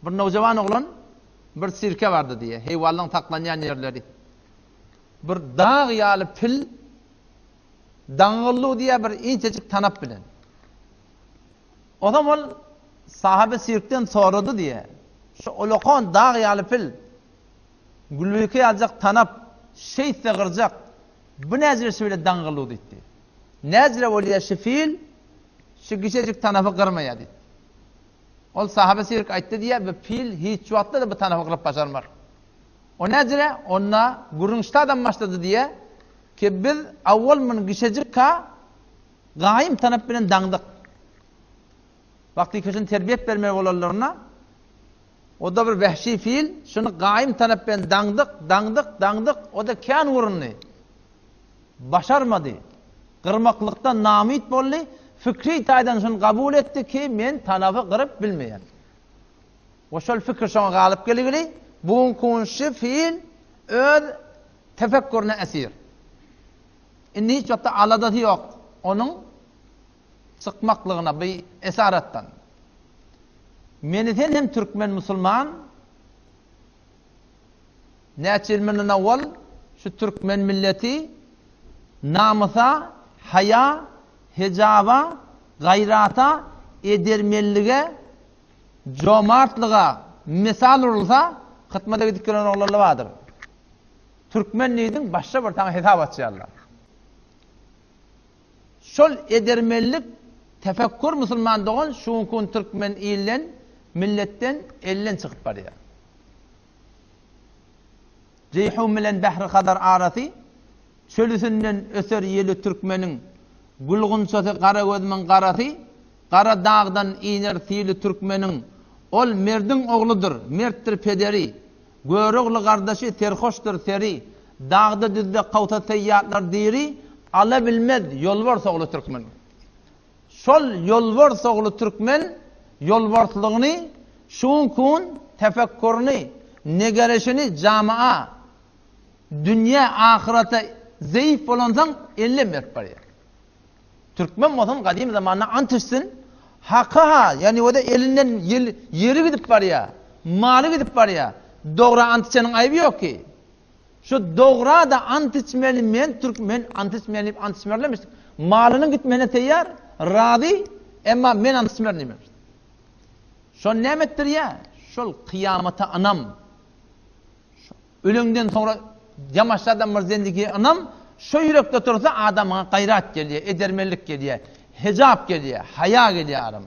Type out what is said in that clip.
Bir nojawan oglan bir sirke vardı diye. Heyvanların taklanyan yerleri. Bir dağ yalı pil dağıllı diye bir incecik tanap bilen. O zaman sahabe sirkten soradı diye. Şu olokon dağ yalı pil gülüke alacak tanap şey sığıracak. Bu nezire söyle dağıllı dedi. Nezire oluyor şu fil şu gişecik tanafı kırmaya dedi. Ol sahabe sirk aytdı diye bir fil hiç vaxtda da bu tanafı kırıp başarmar. O nezire onna gurunçtadan başladı diye ki biz avval min gişecik ka gayim tanap bilen dağdık. Vakti kışın terbiyet vermeye olarlarına o da bir vahşi fil şunu gayim tanap bilen dağdık o da kan vurunlu. Başarmadı. Kırmaklıktan namit bolli fikri taydan şunu kabul etti ki men tanafı kırıp bilmeyen. O şol fikir şuna galip geligili bu kunşu fiil öz tefekkürüne esir. İnni hiç vaxta aladatı yok. Onun sıkmaklığına bir esarattan. Meniten hem Türkmen Müslüman neçe ilminin evvel şu Türkmen milleti namusa, haya, hicaba, gayrata, edermellige, cömertlığa misal olursa hıtmada gidiklerin oğlarla vardır. Türkmen neydin? Başka bir tane hesap açıyorlar. Şol edermellik tefekkür Müslüman doğan şunkun Türkmen illen milletten ellen çıkıp var ya. Ceyhum milen behri kadar arası çölüsünden öser yeli Türkmenin gulgunçası kara gözmen karası kara dağdan iner tiyli Türkmenin ol merdin oğludur, merttir pederi göroğlu kardeşi terhoştur seri dağda düzde kavta seyyatlar diri ala bilmez yolvar oğlu Türkmen. Şol yolvar oğlu Türkmen yolvarlığını şunkun tefekkürünü negereşini cami'a dünya ahirete zayıf olansan elle mert var ya. Türkmen motan kadim zamanına antışsın haka yani o da elinden yeri gidip var ya malı gidip var ya doğru antışanın ayıbı yok ki. Şu doğru da antışmeli men Türkmen antışmerlemiş. Malının gitmene teyyar razı ama men antışmerlemiş. Şu nemettir ya şol kıyamata anam. Ölümden sonra yamaçlardan bir zendigi anam şu yürekte otursa adama gayrat geliyor, edermellik geliyor, hicap geliyor, haya geliyor adam.